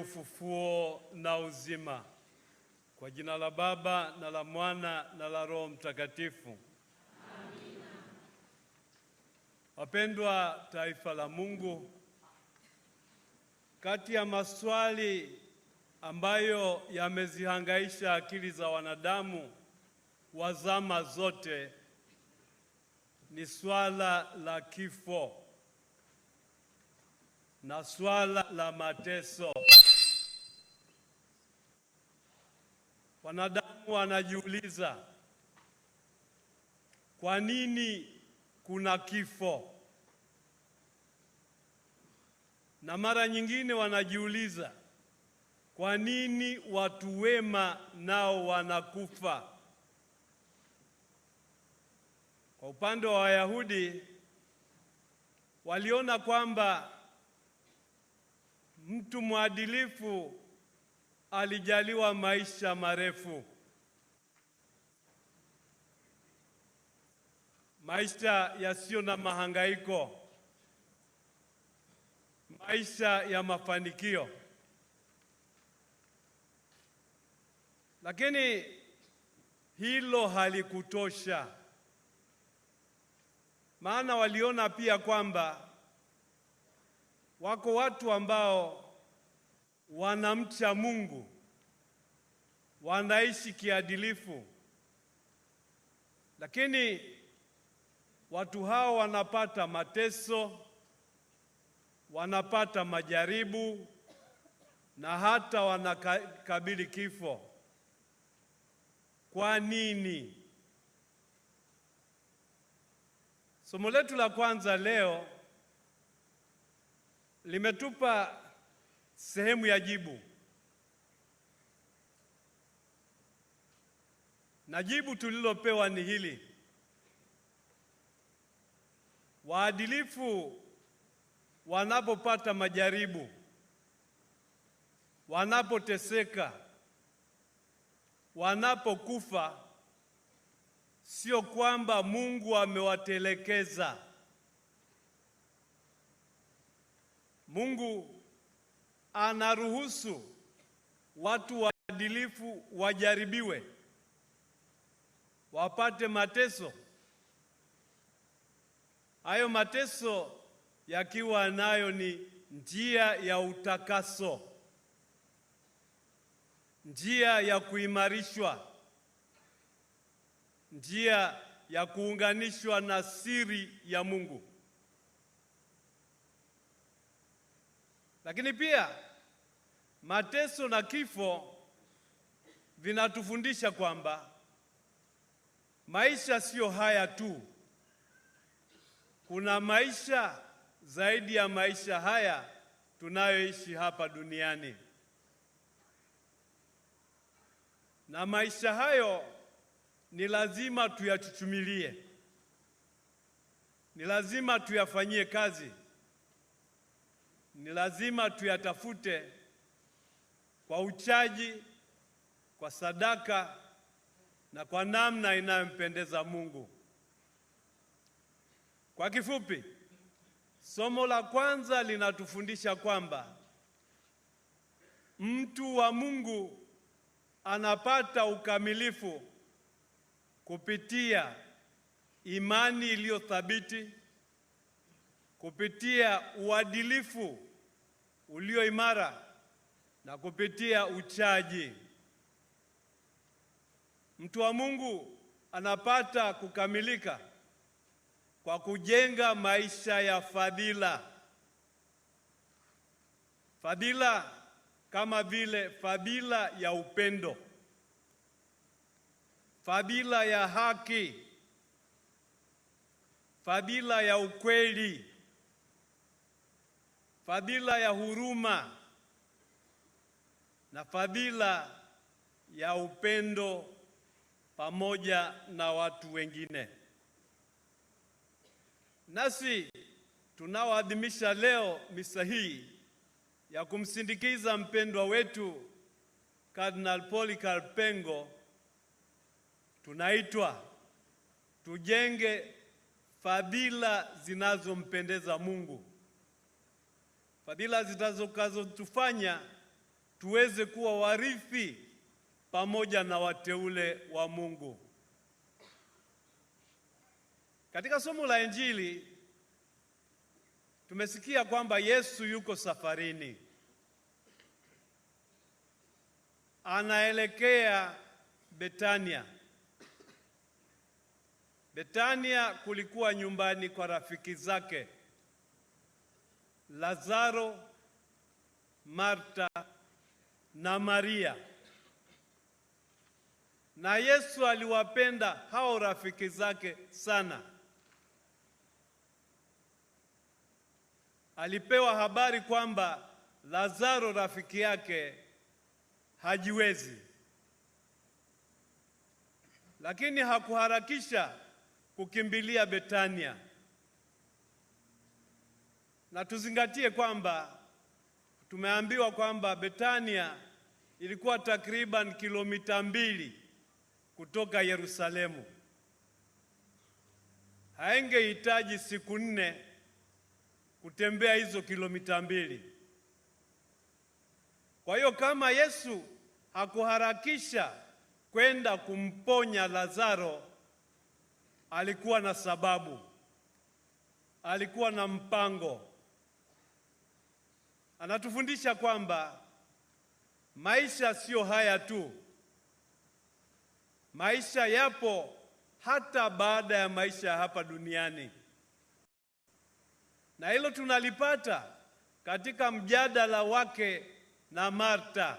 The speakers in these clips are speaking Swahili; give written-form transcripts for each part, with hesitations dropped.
ufufuo na uzima. Kwa jina la Baba na la Mwana na la Roho Mtakatifu. Amina. Wapendwa taifa la Mungu, kati ya maswali ambayo yamezihangaisha akili za wanadamu wa zama zote ni swala la kifo na swala la mateso. Wanadamu wanajiuliza, kwa nini kuna kifo? Na mara nyingine wanajiuliza, kwa nini watu wema nao wanakufa? Kwa upande wa Wayahudi, waliona kwamba mtu mwadilifu alijaliwa maisha marefu, maisha yasiyo na mahangaiko, maisha ya mafanikio. Lakini hilo halikutosha, maana waliona pia kwamba wako watu ambao wanamcha Mungu, wanaishi kiadilifu, lakini watu hao wanapata mateso, wanapata majaribu na hata wanakabili kifo. Kwa nini? Somo letu la kwanza leo limetupa sehemu ya jibu, na jibu tulilopewa ni hili: waadilifu wanapopata majaribu, wanapoteseka, wanapokufa, sio kwamba Mungu amewatelekeza. Mungu anaruhusu watu waadilifu wajaribiwe, wapate mateso. Hayo mateso yakiwa nayo ni njia ya utakaso, njia ya kuimarishwa, njia ya kuunganishwa na siri ya Mungu. Lakini pia mateso na kifo vinatufundisha kwamba maisha sio haya tu. Kuna maisha zaidi ya maisha haya tunayoishi hapa duniani, na maisha hayo ni lazima tuyachuchumilie, ni lazima tuyafanyie kazi, ni lazima tuyatafute kwa uchaji, kwa sadaka na kwa namna inayompendeza Mungu. Kwa kifupi, somo la kwanza linatufundisha kwamba mtu wa Mungu anapata ukamilifu kupitia imani iliyo thabiti, kupitia uadilifu ulio imara na kupitia uchaji. Mtu wa Mungu anapata kukamilika kwa kujenga maisha ya fadhila. Fadhila kama vile fadhila ya upendo, fadhila ya haki, fadhila ya ukweli, fadhila ya huruma na fadhila ya upendo pamoja na watu wengine. Nasi tunaoadhimisha leo misa hii ya kumsindikiza mpendwa wetu Kardinali Polycarp Pengo, tunaitwa tujenge fadhila zinazompendeza Mungu, fadhila zitakazotufanya tuweze kuwa warithi pamoja na wateule wa Mungu. Katika somo la Injili tumesikia kwamba Yesu yuko safarini. Anaelekea Betania. Betania kulikuwa nyumbani kwa rafiki zake Lazaro, Marta na Maria. Na Yesu aliwapenda hao rafiki zake sana. Alipewa habari kwamba Lazaro rafiki yake hajiwezi, lakini hakuharakisha kukimbilia Betania. Na tuzingatie kwamba tumeambiwa kwamba Betania ilikuwa takriban kilomita 2 kutoka Yerusalemu. Haingehitaji siku 4 kutembea hizo kilomita 2. Kwa hiyo kama Yesu hakuharakisha kwenda kumponya Lazaro, alikuwa na sababu, alikuwa na mpango. Anatufundisha kwamba maisha sio haya tu. Maisha yapo hata baada ya maisha hapa duniani. Na hilo tunalipata katika mjadala wake na Marta.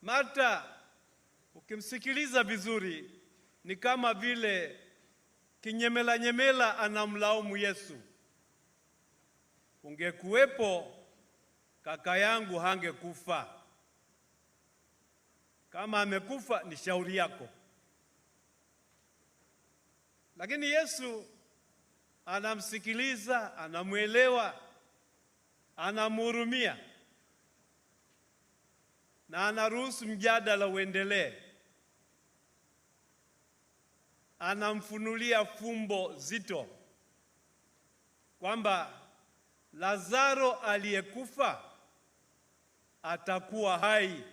Marta, ukimsikiliza vizuri, ni kama vile kinyemela anamlaumu Yesu. Ungekuwepo kaka yangu hangekufa. Kama amekufa ni shauri yako. Lakini Yesu anamsikiliza, anamwelewa, anamhurumia na anaruhusu mjadala uendelee. Anamfunulia fumbo zito kwamba Lazaro aliyekufa atakuwa hai.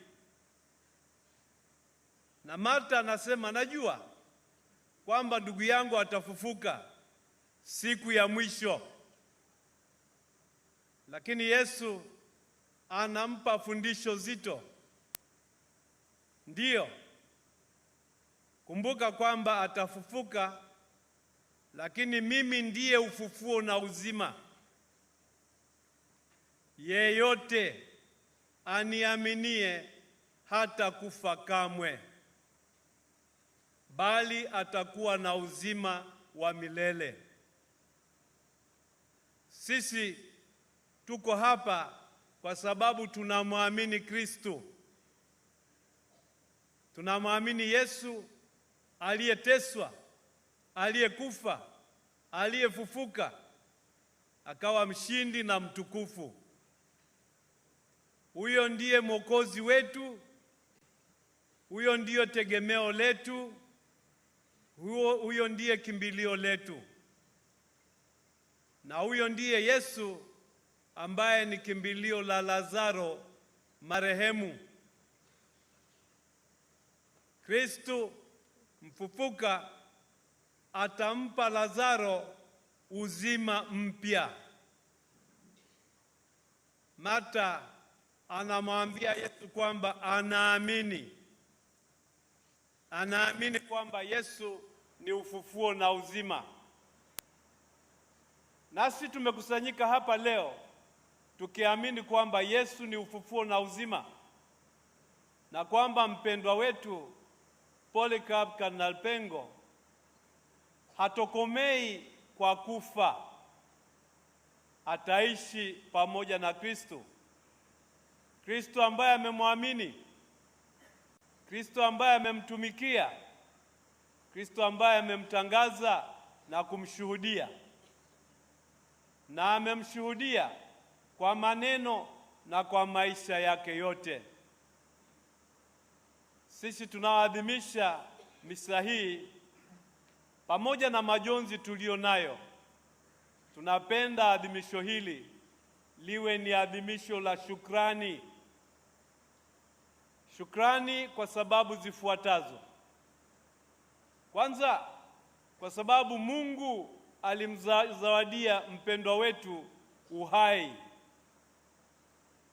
Na Marta anasema, najua kwamba ndugu yangu atafufuka siku ya mwisho. Lakini Yesu anampa fundisho zito. Ndiyo, kumbuka kwamba atafufuka, lakini mimi ndiye ufufuo na uzima. Yeyote aniaminie hata kufa kamwe, bali atakuwa na uzima wa milele. Sisi tuko hapa kwa sababu tunamwamini Kristo. Tunamwamini Yesu aliyeteswa, aliyekufa, aliyefufuka, akawa mshindi na mtukufu. Huyo ndiye Mwokozi wetu, huyo ndiyo tegemeo letu, huyo ndiye kimbilio letu. Na huyo ndiye Yesu ambaye ni kimbilio la Lazaro marehemu. Kristo mfufuka atampa Lazaro uzima mpya. Marta anamwambia Yesu kwamba anaamini kwamba Yesu ni ufufuo na uzima. Nasi tumekusanyika hapa leo tukiamini kwamba Yesu ni ufufuo na uzima, na kwamba mpendwa wetu Polycarp Kardinal Pengo hatokomei kwa kufa, ataishi pamoja na Kristo. Kristo ambaye amemwamini, Kristo ambaye amemtumikia, Kristo ambaye amemtangaza na kumshuhudia, na amemshuhudia kwa maneno na kwa maisha yake yote. Sisi tunaadhimisha misa hii pamoja na majonzi tulio nayo. Tunapenda adhimisho hili liwe ni adhimisho la shukrani. Shukrani kwa sababu zifuatazo. Kwanza, kwa sababu Mungu alimzawadia mpendwa wetu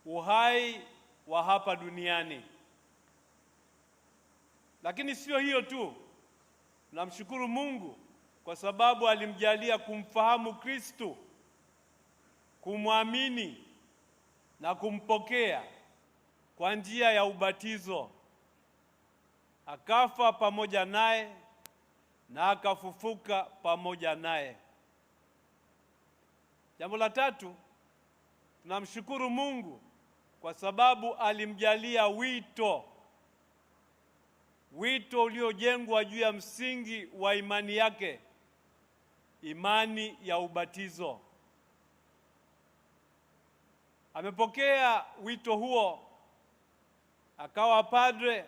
uhai wa hapa duniani. Lakini sio hiyo tu, namshukuru Mungu kwa sababu alimjalia kumfahamu Kristo, kumwamini na kumpokea kwa njia ya ubatizo. Akafa pamoja naye na akafufuka pamoja naye. Jambo la tatu, tunamshukuru Mungu kwa sababu alimjalia wito uliojengwa juu ya msingi wa imani yake, imani ya ubatizo. Amepokea wito huo, akawa padre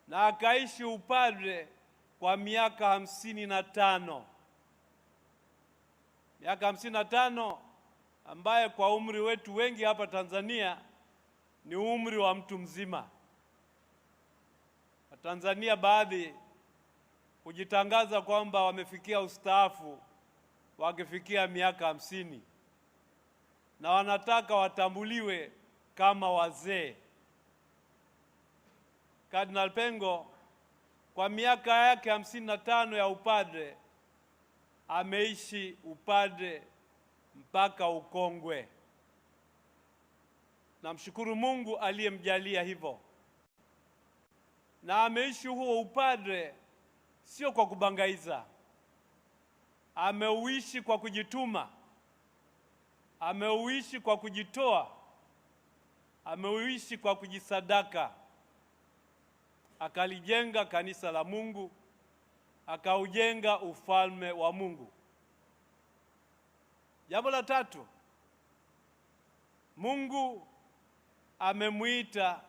na akaishi upadre kwa miaka 55. Miaka 55 ambaye kwa umri wetu wengi hapa Tanzania ni umri wa mtu mzima. Tanzania baadhi hujitangaza kwamba wamefikia ustaafu wakifikia miaka 50 na wanataka watambuliwe kama wazee. Kardinal Pengo kwa miaka yake 55 ya upadre ameishi upadre mpaka ukongwe. Namshukuru Mungu aliyemjalia hivyo. Na ameishi huo upadre sio kwa kubangaiza. Ameuishi kwa kujituma. Ameuishi kwa kujitoa. Ameuishi kwa kujisadaka. Akalijenga kanisa la Mungu, akaujenga ufalme wa Mungu. Jambo la tatu, Mungu amemuita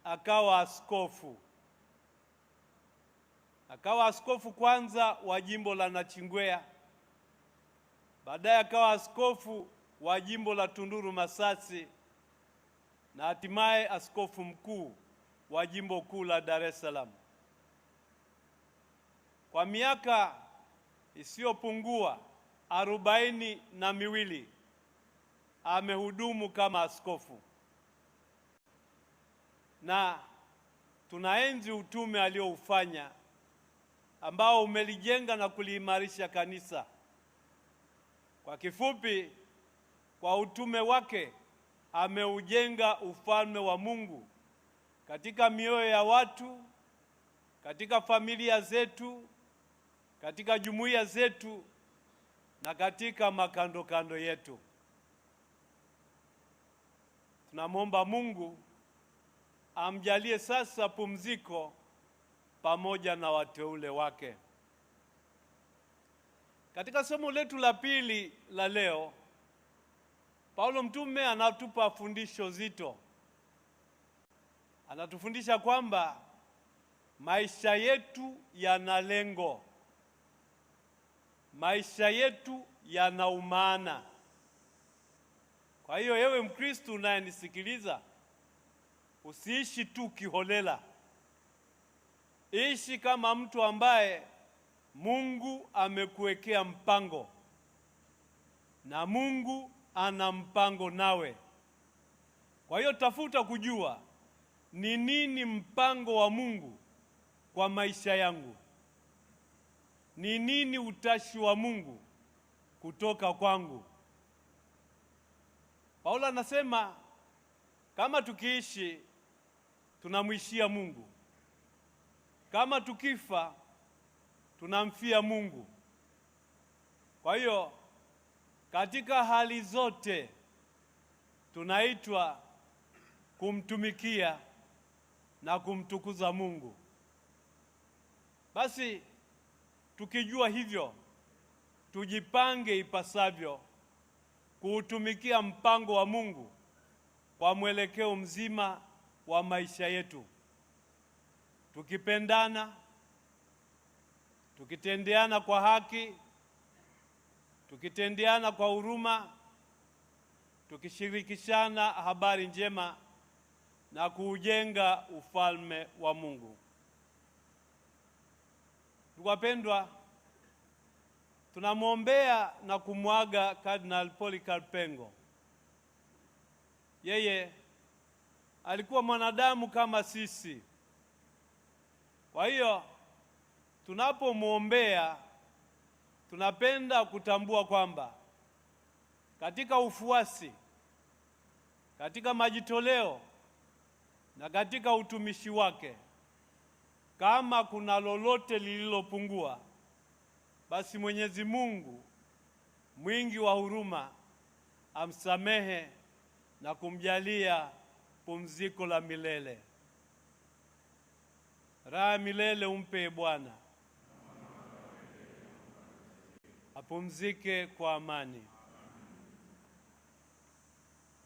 akawa askofu. Akawa askofu kwanza wa jimbo la Nachingwea, baadaye akawa askofu wa jimbo la Tunduru Masasi, na hatimaye askofu mkuu wa jimbo kuu la Dar es Salaam. Kwa miaka isiyopungua 42 amehudumu kama askofu, na tunaenzi utume alioufanya ambao umelijenga na kuliimarisha kanisa. Kwa kifupi, kwa utume wake ameujenga ufalme wa Mungu katika mioyo ya watu, katika familia zetu, katika jumuiya zetu na katika makando yetu. Tunamwomba Mungu amjalie sasa pumziko pamoja na wateule wake. Katika somo letu la pili la leo, Paulo mtume anatupa fundisho zito. Anatufundisha kwamba maisha yetu yana lengo. Maisha yetu yana umaana. Kwa hiyo ewe Mkristo unayenisikiliza, usiishi tu kiholela. Ishi kama mtu ambaye Mungu amekuwekea mpango, na Mungu ana mpango nawe. Kwa hiyo tafuta kujua ni nini mpango wa Mungu kwa maisha yangu. Ni nini utashi wa Mungu kutoka kwangu? Paulo anasema kama tukiishi tunamwishia Mungu, kama tukifa tunamfia Mungu. Kwa hiyo katika hali zote tunaitwa kumtumikia na kumtukuza Mungu. Basi tukijua hivyo, tujipange ipasavyo kuutumikia mpango wa Mungu kwa mwelekeo mzima wa maisha yetu, tukipendana, tukitendeana kwa haki, tukitendeana kwa huruma, tukishirikishana habari njema na kuujenga ufalme wa Mungu. Ndugu wapendwa, tunamwombea na kumwaga Kardinali Polycarp Pengo. Yeye alikuwa mwanadamu kama sisi. Kwa hiyo tunapomwombea tunapenda kutambua kwamba katika ufuasi, katika majitoleo na katika utumishi wake, kama kuna lolote lililopungua, basi Mwenyezi Mungu mwingi wa huruma amsamehe na kumjalia pumziko la milele. Raha milele umpe Bwana, apumzike kwa amani.